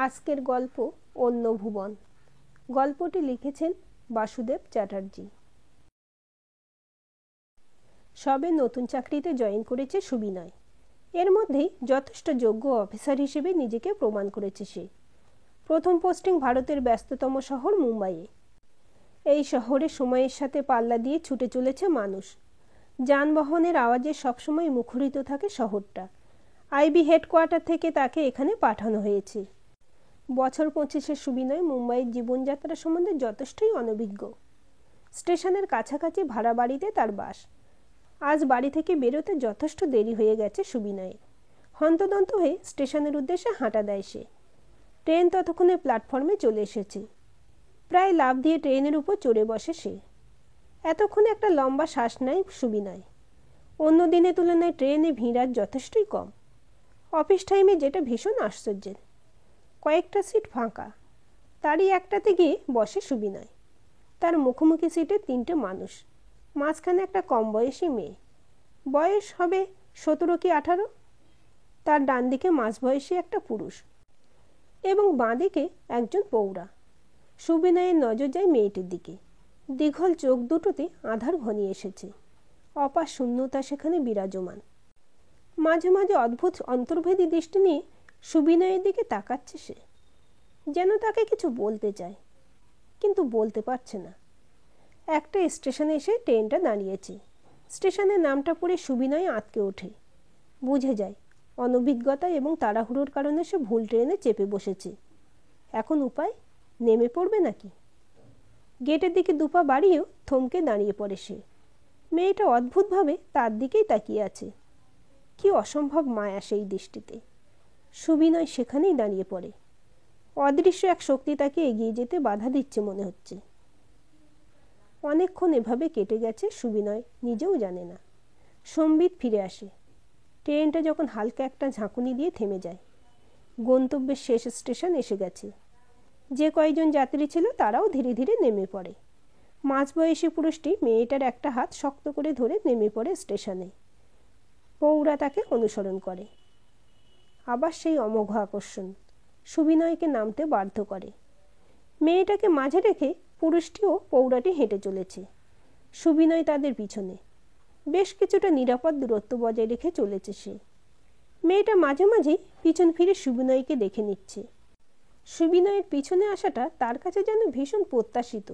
আজকের গল্প অন্য ভুবন। গল্পটি লিখেছেন বাসুদেব চ্যাটার্জি। সবে নতুন চাকরিতে জয়েন করেছে সুবিনয়। এর মধ্যেই যথেষ্ট যোগ্য অফিসার হিসেবে নিজেকে প্রমাণ করেছে সে। প্রথম পোস্টিং ভারতের ব্যস্ততম শহর মুম্বাইয়ে। এই শহরে সময়ের সাথে পাল্লা দিয়ে ছুটে চলেছে মানুষ। যানবাহনের আওয়াজে সবসময় মুখরিত থাকে শহরটা। আইবি হেডকোয়ার্টার থেকে তাকে এখানে পাঠানো হয়েছে। বছর 25-এর সুবিনয় মুম্বাইয়ের জীবনযাত্রা সম্বন্ধে যথেষ্টই অনভিজ্ঞ। স্টেশনের কাছাকাছি ভাড়া বাড়িতে তার বাস। আজ বাড়ি থেকে বেরোতে যথেষ্ট দেরি হয়ে গেছে সুবিনয়ের। হন্তদন্ত হয়ে স্টেশনের উদ্দেশ্যে হাঁটা দেয় সে। ট্রেন ততক্ষণে প্ল্যাটফর্মে চলে এসেছে। প্রায় লাফ দিয়ে ট্রেনের উপর চড়ে বসে সে। এতক্ষণে একটা লম্বা শ্বাস নেয় সুবিনয়। অন্য দিনের তুলনায় ট্রেনে ভিড় আজ যথেষ্টই কম। অফিস টাইমে যেটা ভীষণ আশ্চর্যের। কয়েকটা সিট ফাঁকা। তারই একটাতে গিয়ে বসে সুবিনয়। তার মুখোমুখি সিটে 3টে মানুষ, মাঝখানে একটা কম বয়সী মেয়ে। বয়স হবে 17 কি 18। তার ডান দিকে মাঝবয়সী একটা পুরুষ এবং বাঁ দিকে একজন প্রৌঢ়া। সুবিনয়ের নজর যায় মেয়েটির দিকে। দীঘল চোখ দুটোতে আঁধার ঘনিয়ে এসেছে। অপার শূন্যতা সেখানে বিরাজমান। মাঝে মাঝে অদ্ভুত অন্তর্ভেদী দৃষ্টি নিয়ে সুবিনয়ের দিকে তাকাচ্ছে সে, যেন তাকে কিছু বলতে চায়, কিন্তু বলতে পারছে না। একটা স্টেশনে এসে ট্রেনটা দাঁড়িয়েছে। স্টেশনের নামটা পড়ে সুবিনয় আঁতকে ওঠে। বুঝে যায় অনভিজ্ঞতা এবং তাড়াহুড়োর কারণে সে ভুল ট্রেনে চেপে বসেছে। এখন উপায়? নেমে পড়বে নাকি? গেটের দিকে দুপা বাড়িয়েও থমকে দাঁড়িয়ে পড়ে সে। মেয়েটা অদ্ভুতভাবে তার দিকেই তাকিয়ে আছে। কি অসম্ভব মায়া সেই দৃষ্টিতে। সুবিনয় সেখানেই দাঁড়িয়ে পড়ে। অদৃশ্য এক শক্তি তাকে এগিয়ে যেতে বাধা দিচ্ছে মনে হচ্ছে। অনেকক্ষণ এভাবে কেটে গেছে, সুবিনয় নিজেও জানে না। সম্বিত ফিরে আসে। ট্রেনটা যখন হালকা একটা ঝাঁকুনি দিয়ে থেমে যায়। গন্তব্যের শেষ স্টেশন এসে গেছে। যে কয়েকজন যাত্রী ছিল তারাও ধীরে ধীরে নেমে পড়ে। মাঝবয়সী পুরুষটি মেয়েটার একটা হাত শক্ত করে ধরে নেমে পড়ে স্টেশনে। প্রৌঢ়া তাকে অনুসরণ করে। আবার সেই অমোঘ আকর্ষণ সুবিনয়কে নামতে বাধ্য করে। মেয়েটাকে মাঝে রেখে পুরুষটি ও প্রৌঢ়াটি হেঁটে চলেছে। সুবিনয় তাদের পিছনে। বেশ কিছুটা নিরাপদ দূরত্ব বজায় রেখে চলেছে সে। মেয়েটা মাঝে মাঝেই পিছন ফিরে সুবিনয়কে দেখে নিচ্ছে। সুবিনয়ের পিছনে আসাটা তার কাছে যেন ভীষণ প্রত্যাশিত।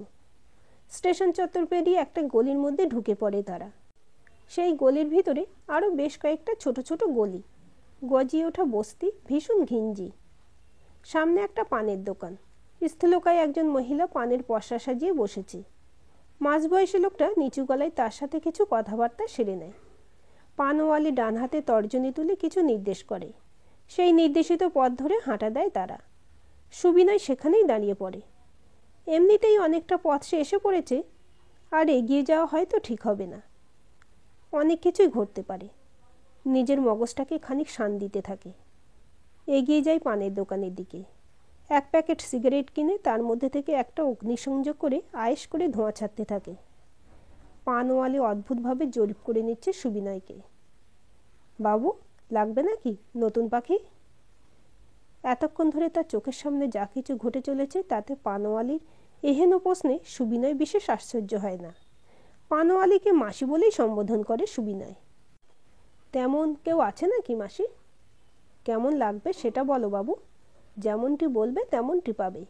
স্টেশন চত্বর পেরিয়ে একটা গলির মধ্যে ঢুকে পড়ে তারা। সেই গলির ভিতরে আরও বেশ কয়েকটা ছোট ছোট গলি, গজিয়ে ওঠা বস্তি, ভীষণ ঘিঞ্জি। সামনে একটা পানের দোকান। স্থূলকায় একজন মহিলা পানের পসরা সাজিয়ে বসেছে। মাঝবয়সী লোকটা নিচু গলায় তার সাথে কিছু কথাবার্তা সেরে নেয়। পানওয়ালি ডান হাতে তর্জনী তুলে কিছু নির্দেশ করে। সেই নির্দেশিত পথ ধরে হাঁটা দেয় তারা। সুবিনয় সেখানেই দাঁড়িয়ে পড়ে। এমনিতেই অনেকটা পথ সে এসে পড়েছে, আর এগিয়ে যাওয়া হয়তো ঠিক হবে না। অনেক কিছুই ঘটতে পারে। নিজের মগজটাকে খানিক শান দিতে থাকে। এগিয়ে যায় পানের দোকানের দিকে। এক প্যাকেট সিগারেট কিনে তার মধ্যে থেকে একটা অগ্নিসংযোগ করে আয়েশ করে ধোঁয়া ছাড়তে থাকে। পানওয়ালি অদ্ভুতভাবে জরিপ করে নিচ্ছে সুবিনয়কে। বাবু, লাগবে নাকি নতুন পাখি? এতক্ষণ ধরে তার চোখের সামনে যা কিছু ঘটে চলেছে তাতে পানওয়ালির এহেন প্রশ্নে সুবিনয় বিশেষ আশ্চর্য হয় না। পানওয়ালিকে মাসি বলেই সম্বোধন করে সুবিনয়। তেমন কেউ আছে নাকি মাসি? কেমন লাগবে সেটা বলো বাবু। যেমনটি বলবে তেমনটি পাবে।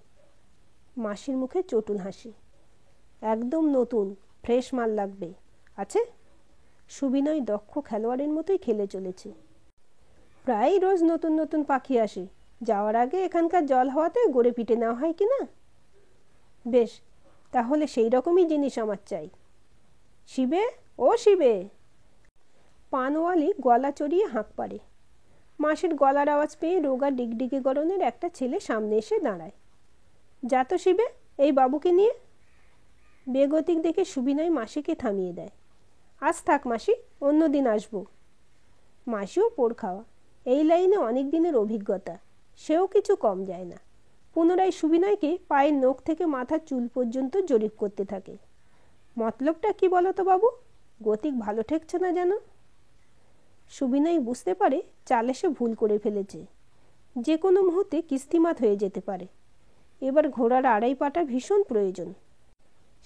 মাসির মুখে চটুল হাসি। একদম নতুন ফ্রেশ মাল লাগবে। আছে? সুবিনয় দক্ষ খেলোয়াড়ের মতোই খেলে চলেছে। প্রায় রোজ নতুন নতুন পাখি আসে। যাওয়ার আগে এখানকার জল হাওয়াতে গড়ে পিটে নেওয়া হয় কি না? বেশ, তাহলে সেই রকমই জিনিস আমার চাই। শিবে, ও শিবে! পানওয়ালি গলা চড়িয়ে হাঁক পাড়ে। মাসির গলার আওয়াজ পেয়ে রোগা ডিগডিগে গরনের একটা ছেলে সামনে এসে দাঁড়ায়। যা তো শিবে, এই বাবুকে নিয়ে। বেগতিক দেখে সুবিনয় মাসিকে থামিয়ে দেয়। আজ থাক মাসি, অন্য দিন আসবো। মাসিও পোড় খাওয়া, এই লাইনে অনেক দিনের অভিজ্ঞতা, সেও কিছু কম যায় না। পুনরায় সুবিনয়কে পায়ের নখ থেকে মাথার চুল পর্যন্ত জরিপ করতে থাকে। মতলবটা কি বলো তো বাবু? গতিক ভালো ঠেকছে না যেন। সুবিনয় বুঝতে পারে চালে সে ভুল করে ফেলেছে। যে কোনো মুহূর্তে কিস্তিমাত হয়ে যেতে পারে। এবার ঘোড়ার আড়াই পাটা ভীষণ প্রয়োজন।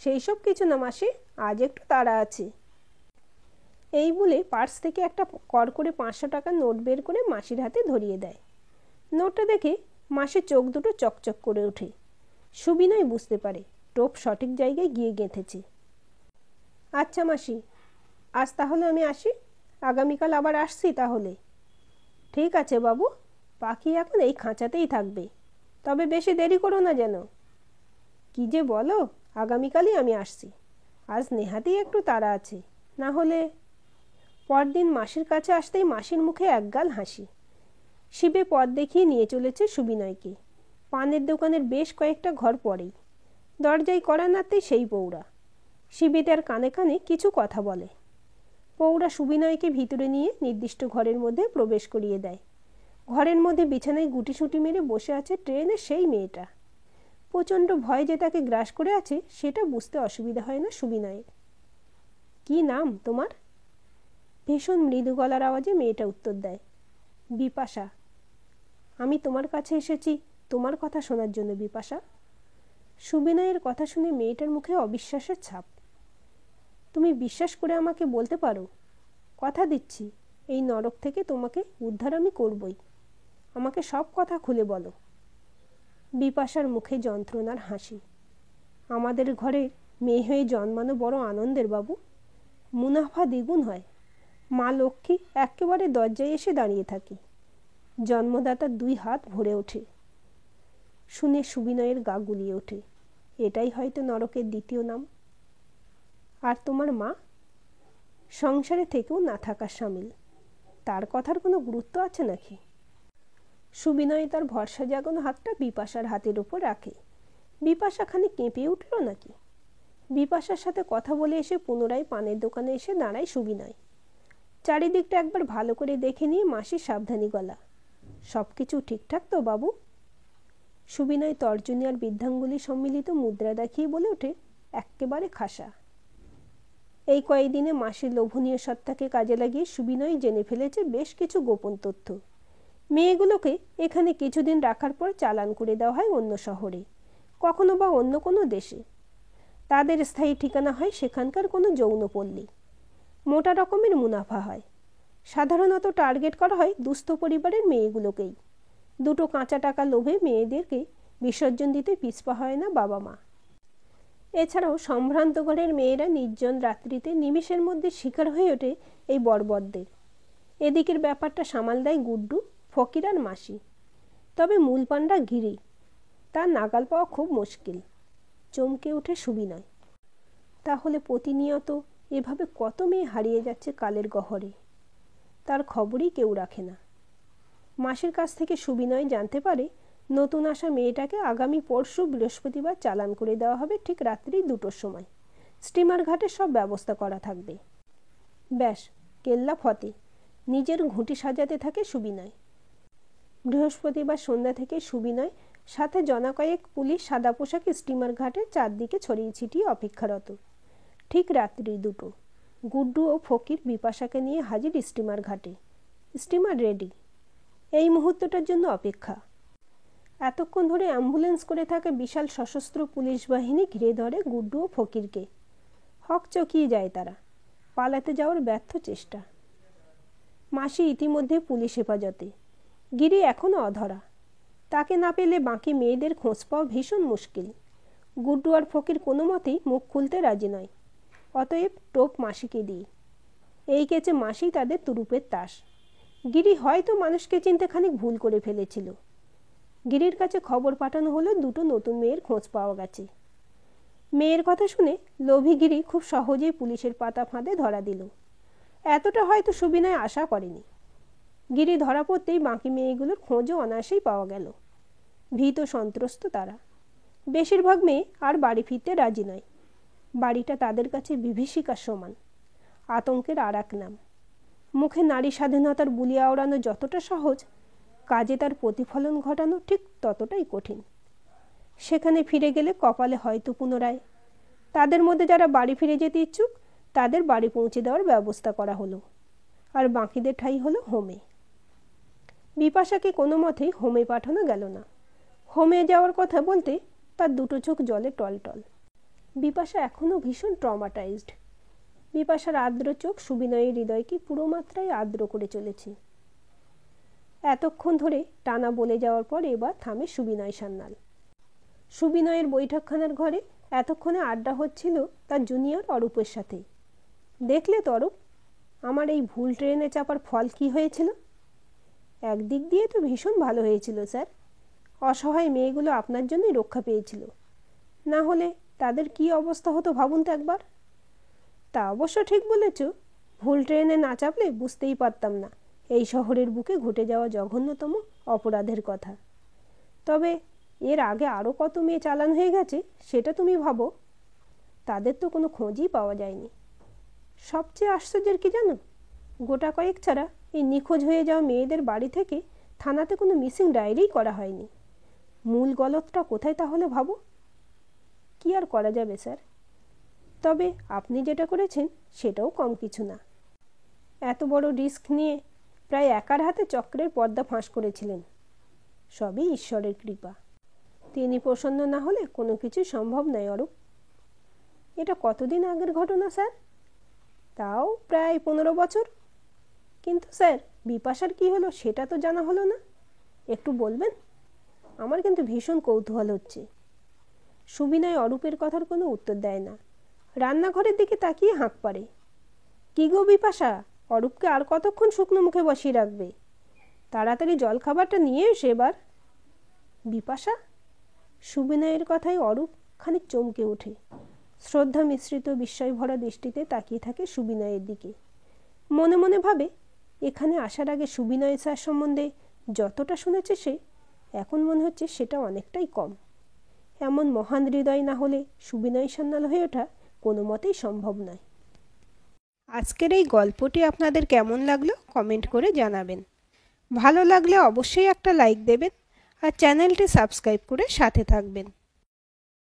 সেই সব কিছু না মাসি, আজ একটু তাড়া আছে। এই বলে পার্স থেকে একটা করে 500 টাকার নোট বের করে মাসির হাতে ধরিয়ে দেয়। নোটটা দেখে মাসির চোখ দুটো চকচক করে ওঠে। সুবিনয় বুঝতে পারে টোপ সঠিক জায়গায় গিয়ে গেঁথেছে। আচ্ছা মাসি, আজ তাহলে আমি আসি, আগামীকাল আবার আসছি তাহলে। ঠিক আছে বাবু, পাখি এখন এই খাঁচাতেই থাকবে, তবে বেশি দেরি করো না যেন। কি যে বলো, আগামীকালই আমি আসছি, আজ নেহাতেই একটু তাড়া আছে, না হলে। পরদিন মাসির কাছে আসতেই মাসির মুখে একগাল হাসি। শিবে পথ দেখিয়ে নিয়ে চলেছে সুবিনয়কে। পানের দোকানের বেশ কয়েকটা ঘর পরেই। দরজায় কড়া নাড়তেই সেই পৌরা। শিবে তার কানে কানে কিছু কথা বলে। পৌরা সুবিনয়কে ভিতরে নিয়ে নির্দিষ্ট ঘরের মধ্যে প্রবেশ করিয়ে দেয়। ঘরের মধ্যে বিছানায় গুটিসুটি মেরে বসে আছে ট্রেনের সেই মেয়েটা। প্রচণ্ড ভয় যে তাকে গ্রাস করে আছে সেটা বুঝতে অসুবিধা হয় না সুবিনয়ের। কি নাম তোমার? ভীষণ মৃদু গলার আওয়াজে মেয়েটা উত্তর দেয়, বিপাশা। আমি তোমার কাছে এসেছি তোমার কথা শোনার জন্য বিপাশা। সুবিনয়ের কথা শুনে মেয়েটার মুখে অবিশ্বাসের ছাপ। তুমি বিশ্বাস করে আমাকে বলতে পারো? কথা দিচ্ছি এই নরক থেকে তোমাকে উদ্ধার আমি করবই। আমাকে সব কথা খুলে বলো। বিপাশার মুখে যন্ত্রণার হাসি। আমাদের ঘরে মেয়ে হয়ে জন্মানো বড় আনন্দের বাবু, মুনাফা দ্বিগুণ হয়। মা লক্ষ্মী একেবারে দরজায় এসে দাঁড়িয়ে থাকি। জন্মদাতার 2 হাত ভরে ওঠে। শুনে সুবিনয়ের গা গুলিয়ে ওঠে। এটাই হয়তো নরকের দ্বিতীয় নাম। আর তোমার মা? সংসারে থেকেও না থাকার সামিল, তার কথার কোনো গুরুত্ব আছে নাকি? সুবিনয় তার ভরসা জাগানো হাতটা বিপাশার হাতের উপর রাখে। বিপাশা খানিক কেঁপে উঠল নাকি। বিপাশার সাথে কথা বলে এসে পুনরায় পানের দোকানে এসে দাঁড়ায় সুবিনয়। চারিদিকটা একবার ভালো করে দেখে নিয়ে মাসির সাবধানী গলা, সব কিছু ঠিকঠাক তো বাবু? সুবিনয় তর্জনী আর বৃদ্ধাঙ্গুলি সম্মিলিত মুদ্রা দেখিয়ে বলে ওঠে, এক্কেবারে খাসা। এই কয়েকদিনে মাসির লোভনীয় সত্তাকে কাজে লাগিয়ে সুবিনয় জেনে ফেলেছে বেশ কিছু গোপন তথ্য। মেয়েগুলোকে এখানে কিছুদিন রাখার পর চালান করে দেওয়া হয় অন্য শহরে, কখনো বা অন্য কোনো দেশে। তাদের স্থায়ী ঠিকানা হয় সেখানকার কোনো যৌনপল্লী। মোটা রকমের মুনাফা হয়। সাধারণত টার্গেট করা হয় দুস্থ পরিবারের মেয়েগুলোকেই। 2 কাঁচা টাকা লোভে মেয়েদেরকে বিসর্জন দিতে পিছপা হয় না বাবা মা। এছাড়াও সম্ভ্রান্ত ঘরের মেয়েরা নির্জন রাত্রিতে নিমেষের মধ্যে শিকার হয়ে ওঠে এই বর্বরদের। এদিকের ব্যাপারটা সামাল দেয় গুড্ডু, ফকির আর মাসি। তবে মূল পান্ডা গিরি, তার নাগাল পাওয়া খুব মুশকিল। চমকে ওঠে সুবিনয়। তাহলে প্রতিনিয়ত এভাবে কত মেয়ে হারিয়ে যাচ্ছে কালের গহরে, তার খবরই কেউ রাখে না। মাসির কাছ থেকে সুবিনয় জানতে পারে নতুন আসা মেয়েটাকে আগামী পরশু বৃহস্পতিবার চালান করে দেওয়া হবে ঠিক রাত্রি 2টোর সময়। স্টিমার ঘাটে সব ব্যবস্থা করা থাকবে। ব্যাস, কেল্লা ফতে। নিজের ঘুঁটি সাজাতে থাকে সুবিনয়। বৃহস্পতিবার সন্ধ্যা থেকে সুবিনয় সাথে জনা কয়েক পুলিশ সাদা পোশাকে স্টিমার ঘাটে চারদিকে ছড়িয়ে ছিটিয়ে অপেক্ষারত। ঠিক রাত্রি 2টো। গুড্ডু ও ফকির বিপাশাকে নিয়ে হাজির স্টিমার ঘাটে। Steamer ready. এই মুহূর্তটার জন্য অপেক্ষা। এতক্ষণ ধরে অ্যাম্বুলেন্স করে থাকা বিশাল সশস্ত্র পুলিশ বাহিনী ঘিরে ধরে গুড্ডু ও ফকিরকে। হক চকিয়ে যায় তারা। পালাতে যাওয়ার ব্যর্থ চেষ্টা। মাসি ইতিমধ্যে পুলিশ হেফাজতে। গিরি এখনও অধরা। তাকে না পেলে বাকি মেয়েদের খোঁজ পাওয়া ভীষণ মুশকিল। গুড্ডু আর ফকির কোনো মতেই মুখ খুলতে রাজি নয়। অতএব টোপ মাসিকে দিই। এই কেচে মাসি তাদের তুরুপের তাস। গিরি হয়তো মানুষকে চিনতে খানিক ভুল করে ফেলেছিল। গিরির কাছে খবর পাঠানো হলো 2টো নতুন মেয়ের খোঁজ পাওয়া গেছে। মেয়ের কথা শুনে লোভী গিরি খুব সহজেই পুলিশের পাতা ফাঁদে ধরা দিল। এতটা হয়তো সুবিনয় আশা করেনি। গিরি ধরা পড়তেই বাকি মেয়েগুলোর খোঁজও অনায়াসেই পাওয়া গেল। ভীত সন্ত্রস্ত তারা। বেশিরভাগ মেয়ে আর বাড়ি ফিরতে রাজি নয়। বাড়িটা তাদের কাছে বিভীষিকার সমান। আতঙ্কের আর এক নাম। মুখে নারী স্বাধীনতার বুলি আওড়ানো যতটা সহজ, কাজে তার প্রতিফলন ঘটানো ঠিক ততটাই কঠিন। সেখানে ফিরে গেলে কপালে হয়তো পুনরায়। তাদের মধ্যে যারা বাড়ি ফিরে যেতে ইচ্ছুক তাদের বাড়ি পৌঁছে দেওয়ার ব্যবস্থা করা হলো, আর বাকিদের ঠাঁই হলো হোমে। বিপাশাকে কোনো মতেই হোমে পাঠানো গেল না। হোমে যাওয়ার কথা বলতে তার দুটো চোখ জলে টলটল। বিপাশা এখনও ভীষণ ট্রমাটাইজড। বিপাশার আর্দ্র চোখ সুবিনয়ের হৃদয়কে পুরো মাত্রায় আর্দ্র করে চলেছে। এতক্ষণ ধরে টানা বলে যাওয়ার পর এবার থামে সুবিনয় সান্যাল। সুবিনয়ের বৈঠকখানার ঘরে এতক্ষণে আড্ডা হচ্ছিল তার জুনিয়র অরূপের সাথে। দেখলে তো অরূপ, আমার এই ভুল ট্রেনে চাপার ফল কি হয়েছিল? একদিক দিয়ে তো ভীষণ ভালো হয়েছিল স্যার। অসহায় মেয়েগুলো আপনার জন্যই রক্ষা পেয়েছিল, না হলে তাদের কি অবস্থা হতো ভাবুন তো একবার। তা অবশ্য ঠিক বলেছ, ভুল ট্রেনে না চাপলে বুঝতেই পারতাম না এই শহরের বুকে ঘটে যাওয়া জঘন্যতম অপরাধের কথা। তবে এর আগে আরও কত মেয়ে চালান হয়ে গেছে সেটা তুমি ভাবো, তাদের তো কোনো খোঁজই পাওয়া যায়নি। সবচেয়ে আশ্চর্যের কি জানো, গোটা কয়েক ছাড়া এই নিখোঁজ হয়ে যাওয়া মেয়েদের বাড়ি থেকে থানাতে কোনো মিসিং ডায়েরিই করা হয়নি। মূল গলতটা কোথায় তাহলে ভাবো। কি আর করা যাবে স্যার, তবে আপনি যেটা করেছেন সেটাও কম কিছু না। এত বড় রিস্ক নিয়ে প্রায় একার হাতে চক্রের পর্দা ফাঁস করেছিলেন। সবই ঈশ্বরের কৃপা। তিনি প্রসন্ন না হলে কোনো কিছুই সম্ভব নয় অরূপ। এটা কতদিন আগের ঘটনা স্যার? তাও প্রায় 15 বছর। কিন্তু স্যার, বিপাশার কি হলো সেটা তো জানা হলো না, একটু বলবেন? আমার কিন্তু ভীষণ কৌতূহল হচ্ছে। সুবিনয় অরূপের কথার কোনো উত্তর দেয় না, রান্নাঘরের দিকে তাকিয়ে হাঁক পাড়ে। কি গো বিপাশা, অরূপকে আর কতক্ষণ শুকনো মুখে বসিয়ে রাখবে? তাড়াতাড়ি জলখাবারটা নিয়ে এসো এবার। বিপাশা? সুবিনয়ের কথায় অরূপ খানিক চমকে ওঠে। শ্রদ্ধা মিশ্রিত বিস্ময় ভরা দৃষ্টিতে তাকিয়ে থাকে সুবিনয়ের দিকে। মনে মনে ভাবে, এখানে আসার আগে সুবিনয় স্যার সম্বন্ধে যতটা শুনেছে সে, এখন মনে হচ্ছে সেটা অনেকটাই কম। এমন মহান হৃদয় না হলে সুবিনয় সান্যাল হয়ে ওঠা কোনো মতেই সম্ভব নয়। আজকের এই গল্পটি আপনাদের কেমন লাগলো কমেন্ট করে জানাবেন। ভালো লাগলে অবশ্যই একটা লাইক দেবেন আর চ্যানেলটি সাবস্ক্রাইব করে সাথে থাকবেন।